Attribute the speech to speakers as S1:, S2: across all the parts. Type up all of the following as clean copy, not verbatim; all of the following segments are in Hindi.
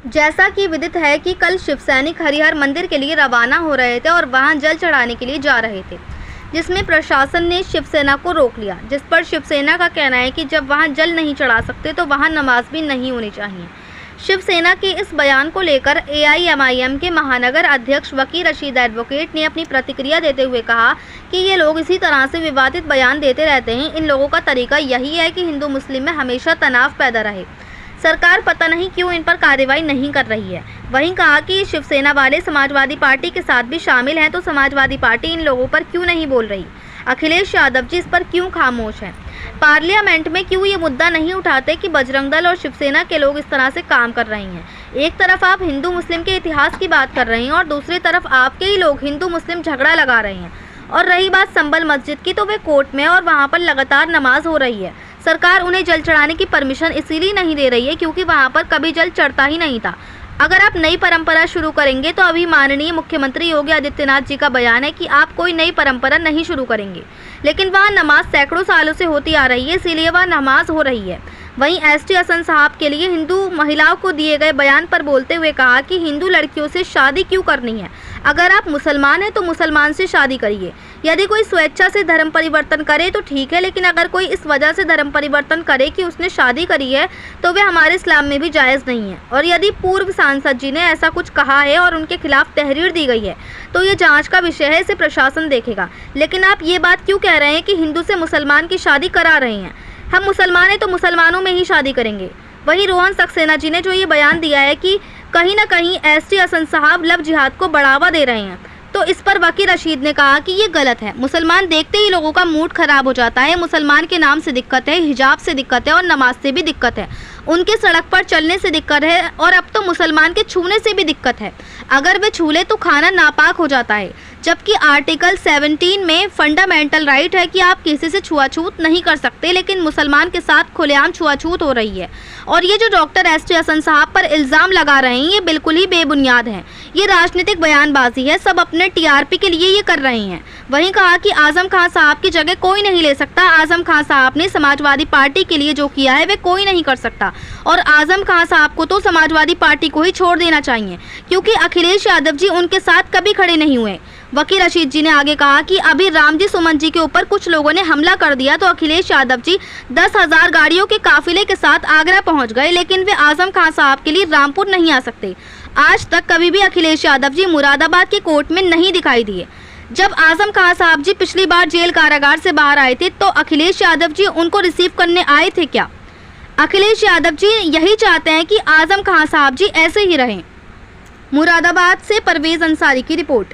S1: जैसा कि विदित है कि कल शिव सैनिक हरिहर मंदिर के लिए रवाना हो रहे थे और वहां जल चढ़ाने के लिए जा रहे थे, जिसमें प्रशासन ने शिवसेना को रोक लिया, जिस पर शिवसेना का कहना है कि जब वहां जल नहीं चढ़ा सकते तो वहां नमाज भी नहीं होनी चाहिए। शिवसेना के इस बयान को लेकर AIMIM के महानगर अध्यक्ष वकील रशीद एडवोकेट ने अपनी प्रतिक्रिया देते हुए कहा कि ये लोग इसी तरह से विवादित बयान देते रहते हैं। इन लोगों का तरीका यही है कि हिंदू मुस्लिम में हमेशा तनाव पैदा रहे। सरकार पता नहीं क्यों इन पर कार्रवाई नहीं कर रही है। वहीं कहा कि शिवसेना वाले समाजवादी पार्टी के साथ भी शामिल हैं, तो समाजवादी पार्टी इन लोगों पर क्यों नहीं बोल रही? अखिलेश यादव जी इस पर क्यों खामोश हैं? पार्लियामेंट में क्यों ये मुद्दा नहीं उठाते कि बजरंग दल और शिवसेना के लोग इस तरह से काम कर रहे हैं? एक तरफ आप हिंदू मुस्लिम के इतिहास की बात कर रहे हैं और दूसरी तरफ आपके ही लोग हिंदू मुस्लिम झगड़ा लगा रहे हैं। और रही बात संबल मस्जिद की, तो वे कोर्ट में और वहाँ पर लगातार नमाज हो रही है। सरकार उन्हें जल चढ़ाने की परमिशन इसीलिए नहीं दे रही है क्योंकि वहाँ पर कभी जल चढ़ता ही नहीं था। अगर आप नई परंपरा शुरू करेंगे तो अभी माननीय मुख्यमंत्री योगी आदित्यनाथ जी का बयान है कि आप कोई नई परंपरा नहीं शुरू करेंगे, लेकिन वहाँ नमाज सैकड़ों सालों से होती आ रही है, इसीलिए वहाँ नमाज हो रही है। वहीं ST हसन साहब के लिए हिंदू महिलाओं को दिए गए बयान पर बोलते हुए कहा कि हिंदू लड़कियों से शादी क्यों करनी है? अगर आप मुसलमान हैं तो मुसलमान से शादी करिए। यदि कोई स्वेच्छा से धर्म परिवर्तन करे तो ठीक है, लेकिन अगर कोई इस वजह से धर्म परिवर्तन करे कि उसने शादी करी है तो वे हमारे इस्लाम में भी जायज़ नहीं है। और यदि पूर्व सांसद जी ने ऐसा कुछ कहा है और उनके खिलाफ तहरीर दी गई है तो ये जांच का विषय है, इसे प्रशासन देखेगा। लेकिन आप ये बात क्यों कह रहे हैं कि हिंदू से मुसलमान की शादी करा रहे हैं? हम मुसलमान हैं तो मुसलमानों में ही शादी करेंगे। वहीं रोहन सक्सेना जी ने जो ये बयान दिया है कि कहीं ना कहीं ST हसन साहब लव जिहाद को बढ़ावा दे रहे हैं, तो इस पर वकील रशीद ने कहा कि ये गलत है। मुसलमान देखते ही लोगों का मूड खराब हो जाता है। मुसलमान के नाम से दिक्कत है, हिजाब से दिक्कत है और नमाज से भी दिक्कत है। उनके सड़क पर चलने से दिक्कत है और अब तो मुसलमान के छूने से भी दिक्कत है। अगर वे छू ले तो खाना नापाक हो जाता है, जबकि आर्टिकल 17 में फंडामेंटल राइट है कि आप किसी से छुआछूत नहीं कर सकते, लेकिन मुसलमान के साथ खुलेआम छुआछूत हो रही है। और ये जो डॉक्टर ST हसन साहब पर इल्ज़ाम लगा रहे हैं ये बिल्कुल ही बेबुनियाद है। ये राजनीतिक बयानबाजी है, सब अपने TRP के लिए ये कर रहे हैं। वहीं कहा कि आजम खान साहब की जगह कोई नहीं ले सकता। आजम खान साहब ने समाजवादी पार्टी के लिए जो किया है वे कोई नहीं कर सकता और आजम खान साहब को तो समाजवादी पार्टी को ही छोड़ देना चाहिए, क्योंकि अखिलेश यादव जी उनके साथ कभी खड़े नहीं हुए। वकील रशीद जी ने आगे कहा कि अभी रामजी सुमन जी के ऊपर कुछ लोगों ने हमला कर दिया तो अखिलेश यादव जी 10,000 गाड़ियों के काफिले के साथ आगरा पहुंच गए, लेकिन वे आजम खान साहब के लिए रामपुर नहीं आ सकते। आज तक कभी भी अखिलेश यादव जी मुरादाबाद के कोर्ट में नहीं दिखाई दिए। जब आजम खान साहब जी पिछली बार जेल कारागार से बाहर आए थे तो अखिलेश यादव जी उनको रिसीव करने आए थे क्या? अखिलेश यादव जी यही चाहते हैं कि आजम खान साहब जी ऐसे ही रहें। मुरादाबाद से परवेज अंसारी की रिपोर्ट।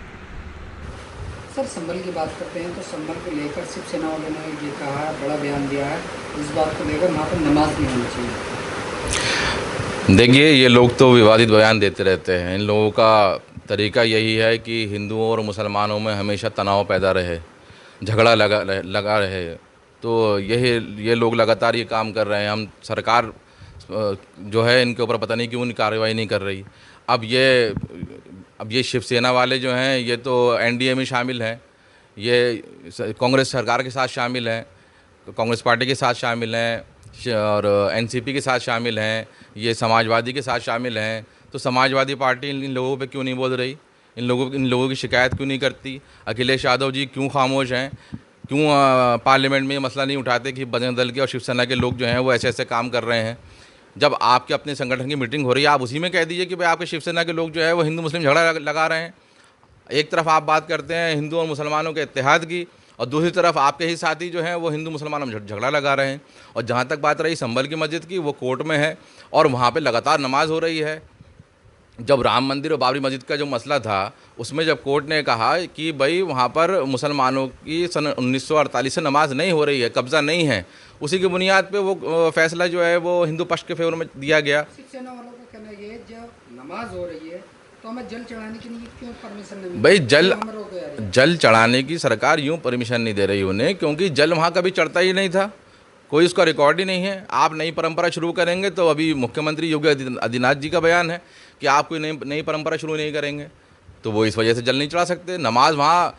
S2: सर, संभल की बात करते हैं तो संभल को लेकर शिवसेना वालों ने ये कहा है, बड़ा बयान दिया है इस बात को लेकर वहाँ पर नमाज नहीं होनी चाहिए।
S3: देखिए, ये लोग तो विवादित बयान देते रहते हैं। इन लोगों का तरीका यही है कि हिंदुओं और मुसलमानों में हमेशा तनाव पैदा रहे, झगड़ा लगा रहे। तो ये लोग लगातार ये काम कर रहे हैं। हम सरकार जो है इनके ऊपर पता नहीं क्यों कार्रवाई नहीं कर रही। अब ये शिवसेना वाले जो हैं ये तो NDA में शामिल हैं, ये कांग्रेस सरकार के साथ शामिल हैं, कांग्रेस पार्टी के साथ शामिल हैं और NCP के साथ शामिल हैं, ये समाजवादी के साथ शामिल हैं। तो समाजवादी पार्टी इन लोगों पे क्यों नहीं बोल रही? इन लोगों की शिकायत क्यों नहीं करती? अखिलेश यादव जी क्यों खामोश हैं? क्यों पार्लियामेंट में ये मसला नहीं उठाते कि बजरंग दल के और शिवसेना के लोग जो हैं वो ऐसे काम कर रहे हैं? जब आपके अपने संगठन की मीटिंग हो रही है आप उसी में कह दीजिए कि भाई आपके शिवसेना के लोग जो है वो हिंदू मुस्लिम झगड़ा लगा रहे हैं। एक तरफ आप बात करते हैं हिंदू और मुसलमानों के इत्तेहाद की और दूसरी तरफ आपके ही साथी जो हैं वो हिंदू मुसलमानों में झगड़ा लगा रहे हैं। और जहाँ तक बात रही संभल की मस्जिद की, वो कोर्ट में है और वहाँ पर लगातार नमाज हो रही है। जब राम मंदिर और बाबरी मस्जिद का जो मसला था उसमें जब कोर्ट ने कहा कि भाई वहाँ पर मुसलमानों की सन 1948 से नमाज नहीं हो रही है, कब्ज़ा नहीं है, उसी की बुनियाद पे वो फैसला जो है वो हिंदू पक्ष के फेवर में दिया गया।
S2: शिवसेना वालों का कहना ये है जब नमाज हो रही है तो हमें जल चढ़ाने की क्यों परमिशन नहीं?
S3: भाई जल चढ़ाने की सरकार यूँ परमिशन नहीं दे रही उन्हें, क्योंकि जल वहाँ कभी चढ़ता ही नहीं था, कोई उसका रिकॉर्ड ही नहीं है। आप नई परंपरा शुरू करेंगे तो अभी मुख्यमंत्री योगी आदित्यनाथ जी का बयान है कि आप कोई नई परंपरा शुरू नहीं करेंगे, तो वो इस वजह से जल नहीं चढ़ा सकते। नमाज वहाँ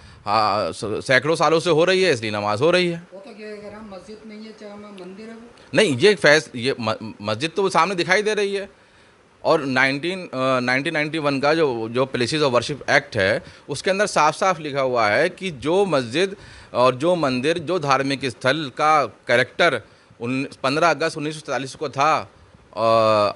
S3: सैकड़ों सालों से हो रही है, इसलिए नमाज हो रही है।
S2: वो तो अगर हम मस्जिद नहीं है चाहे मंदिर है वो
S3: नहीं, ये मस्जिद तो सामने दिखाई दे रही है। और 1991 का जो प्लेसेस ऑफ वर्शिप एक्ट है उसके अंदर साफ साफ लिखा हुआ है कि जो मस्जिद और जो मंदिर, जो धार्मिक स्थल का कैरेक्टर 15 अगस्त 1947 को था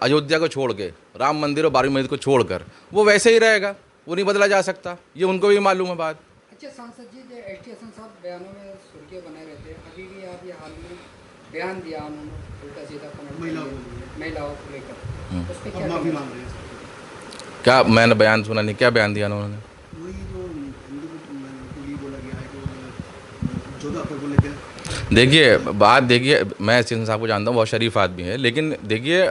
S3: अयोध्या को छोड़ के, राम मंदिर और बाबरी मस्जिद को छोड़कर, वो वैसे ही रहेगा, वो नहीं बदला जा सकता। ये उनको भी मालूम है बात।
S2: अच्छा सांसद जी, जो एस टी हसन साहब बयानों में सुर्खियाँ बने रहते हैं, अभी भी आप ये हाल में बयान दिया उन्होंने उल्टा सीधा महिलाओं को लेकर, उस पर क्या
S4: माफी मांग रहे हैं?
S3: क्या मैंने बयान सुना नहीं, क्या बयान दिया उन्होंने?
S4: वही जो हिंदू को ये बोला गया है कि 14 अप्रैल को लेकर।
S3: देखिए बात, देखिए मैं एस साहब को जानता हूँ, बहुत शरीफ आदमी है, लेकिन देखिए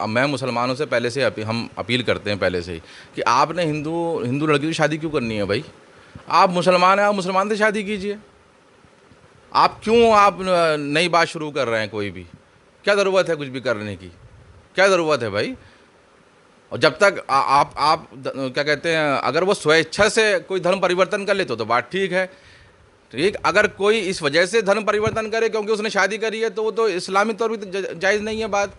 S3: मैं मुसलमानों से पहले से हम अपील करते हैं पहले से ही कि आपने हिंदू लड़की की शादी क्यों करनी है भाई? आप मुसलमान हैं, आप मुसलमान से शादी कीजिए। आप क्यों आप नई बात शुरू कर रहे हैं? कोई भी क्या ज़रूरत है कुछ भी करने की? क्या ज़रूरत है भाई? और जब तक आप क्या कहते हैं, अगर वो स्वेच्छा से कोई धर्म परिवर्तन कर ले तो बात ठीक है, ठीक। अगर कोई इस वजह से धर्म परिवर्तन करे क्योंकि उसने शादी करी है तो वो तो इस्लामी तौर पर जायज़ नहीं है बात।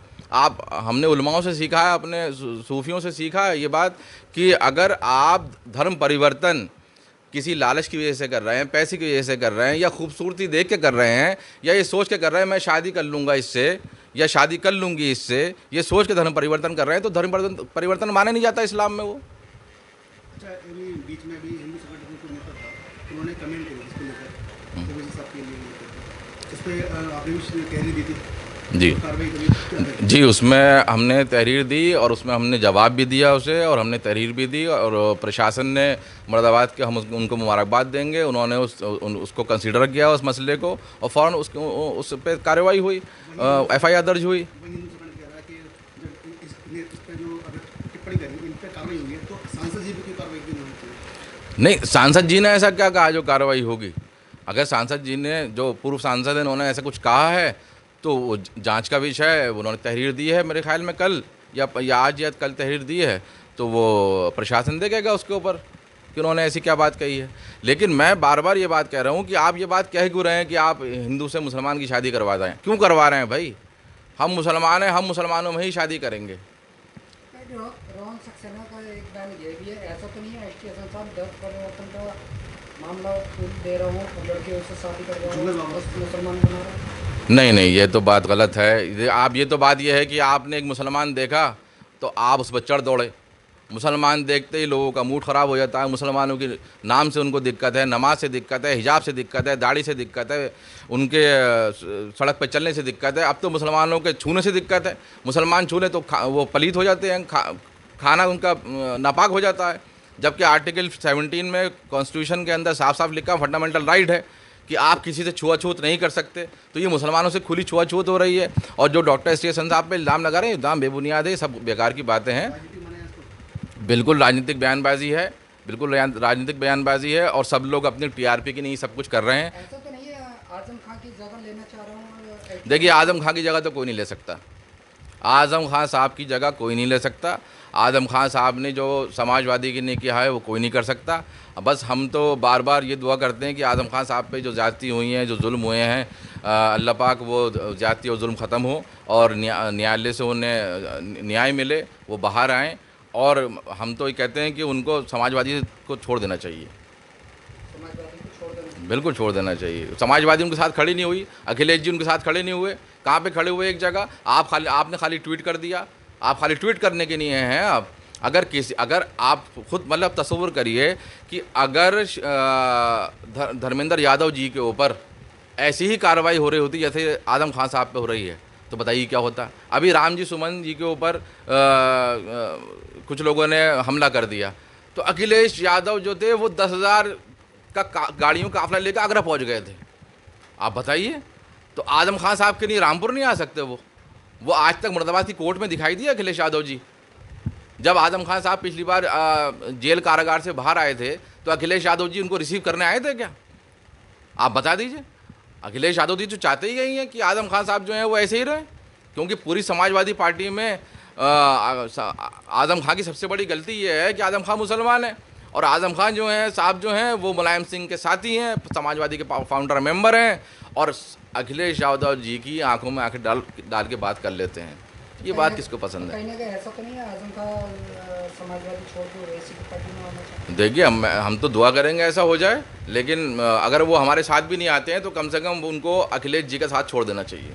S3: हमने उलमाओं से सीखा है, अपने सूफियों से सीखा है ये बात कि अगर आप धर्म परिवर्तन किसी लालच की वजह से कर रहे हैं, पैसे की वजह से कर रहे हैं, या खूबसूरती देख के कर रहे हैं, या ये सोच के कर रहे हैं मैं शादी कर लूँगा इससे या शादी कर लूँगी इससे, ये सोच के धर्म परिवर्तन कर रहे हैं तो धर्म परिवर्तन माने नहीं जाता इस्लाम में वो।
S4: अच्छा, अभी बीच में भी हिंदू संगठन को नेता था, उन्होंने कमेंट किया इसको लेकर, इस पर आपने भी तहरीर दी थी
S3: जी
S4: कार्रवाई करी?
S3: जी, उसमें हमने तहरीर दी और उसमें हमने जवाब भी दिया उसे, और हमने तहरीर भी दी, और प्रशासन ने मुरादाबाद के हम उनको मुबारकबाद देंगे, उन्होंने उसको कंसीडर किया उस मसले को, और फ़ौरन उस पर कार्रवाई हुई, FIR दर्ज हुई।
S4: हिंदू संगठन कह रहा है कि जब इस पर जो अगर टिप्पणी करी, इन पर कार्रवाई हुई है तो सांसद जी भी कोई कार्रवाई क्यों नहीं होती?
S3: नहीं, सांसद जी ने ऐसा क्या कहा जो कार्रवाई होगी? अगर सांसद जी ने, जो पूर्व सांसद हैं, उन्होंने ऐसा कुछ कहा है तो वो जांच का विषय है। उन्होंने तहरीर दी है मेरे ख्याल में कल या आज या कल तहरीर दी है, तो वो प्रशासन देखेगा उसके ऊपर कि उन्होंने ऐसी क्या बात कही है। लेकिन मैं बार बार ये बात कह रहा हूँ कि आप ये बात कह क्यों रहे हैं कि आप हिंदू से मुसलमान की शादी करवा दें? क्यों करवा रहे हैं भाई? हम मुसलमान हैं, हम मुसलमानों में ही शादी करेंगे।
S2: रोहन सक्सेना का एक बयान ये भी है, ऐसा तो नहीं है एस टी हसन साहब धर्म परिवर्तन का मामला दे रहा हूँ, लड़कियों से शादी कर रहा हूँ, मुसलमान बना रहा हूँ?
S3: नहीं, ये तो बात गलत है। आप ये तो बात ये है कि आपने एक मुसलमान देखा तो आप उस पर चढ़ दौड़े। मुसलमान देखते ही लोगों का मूड ख़राब हो जाता है। मुसलमानों के नाम से उनको दिक्कत है, नमाज से दिक्कत है, हिजाब से दिक्कत है, दाढ़ी से दिक्कत है, उनके सड़क पर चलने से दिक्कत है। अब तो मुसलमानों के छूने से दिक्कत है। मुसलमान छू ले तो वो पलीत हो जाते हैं, खाना उनका नापाक हो जाता है। जबकि आर्टिकल 17 में कॉन्स्टिट्यूशन के अंदर साफ साफ लिखा फंडामेंटल राइट है कि आप किसी से छुआछूत नहीं कर सकते। तो ये मुसलमानों से खुली छुआछूत हो रही है। और जो डॉक्टर एस टी हसन साहब पे इल्ज़ाम लगा रहे हैं, इल्ज़ाम बेबुनियाद है, सब बेकार की बातें हैं। बिल्कुल राजनीतिक बयानबाजी है, बिल्कुल राजनीतिक बयानबाजी है, और सब लोग अपनी TRP की नहीं सब कुछ कर रहे हैं।
S2: ऐसा तो नहीं है आजम खान की जगह लेना चाह रहा हूँ?
S3: देखिए, आजम खान की जगह तो कोई नहीं ले सकता। आजम खान साहब की जगह कोई नहीं ले सकता। आजम खान साहब ने जो समाजवादी की ने किया है वो कोई नहीं कर सकता। बस हम तो बार बार ये दुआ करते हैं कि आजम खान साहब पे जो ज़्यादती हुई हैं, जो जुल्म हुए हैं, अल्लाह पाक वो ज़्यादती और जुल्म ख़त्म हो और न्यायालय से उन्हें न्याय मिले, वो बाहर आएँ। और हम तो ये कहते हैं कि उनको समाजवादी को छोड़ देना चाहिए, बिल्कुल छोड़ देना चाहिए। समाजवादी उनके साथ खड़ी नहीं हुई, अखिलेश जी उनके साथ खड़े नहीं हुए। कहाँ पे खड़े हुए? एक जगह आपने खाली ट्वीट कर दिया। आप खाली ट्वीट करने के लिए हैं। अगर आप खुद मतलब तस्वुर करिए कि अगर धर्मेंद्र यादव जी के ऊपर ऐसी ही कार्रवाई हो रही होती जैसे आजम खान साहब पे हो रही है, तो बताइए क्या होता। अभी राम जी सुमन जी के ऊपर कुछ लोगों ने हमला कर दिया, तो अखिलेश यादव जो थे वो 10,000 का गाड़ियों का काफिला लेकर आगरा पहुंच गए थे। आप बताइए, तो आजम खान साहब के लिए रामपुर नहीं आ सकते? वो आज तक मुरादाबाद की कोर्ट में दिखाई दिया अखिलेश यादव जी? जब आजम खान साहब पिछली बार जेल कारागार से बाहर आए थे तो अखिलेश यादव जी उनको रिसीव करने आए थे क्या? आप बता दीजिए। अखिलेश यादव जी तो चाहते ही यही हैं कि आजम खान साहब जो हैं वो ऐसे ही रहें, क्योंकि पूरी समाजवादी पार्टी में आजम खान की सबसे बड़ी गलती ये है कि आजम खान मुसलमान है, और आजम खान जो हैं साहब जो हैं वो मुलायम सिंह के साथी हैं, समाजवादी के फाउंडर मेंबर हैं, और अखिलेश यादव जी की आंखों में आंखें डाल के बात कर लेते हैं। ये बात किसको पसंद है?
S2: कहीं ना कहीं ऐसा तो नहीं है आजम का समाजवादी छोड़ के वैसी की पार्टी में आना चाहिए?
S3: देखिए, हम तो दुआ करेंगे ऐसा हो जाए, लेकिन अगर वो हमारे साथ भी नहीं आते हैं तो कम से कम उनको अखिलेश जी का साथ छोड़ देना चाहिए।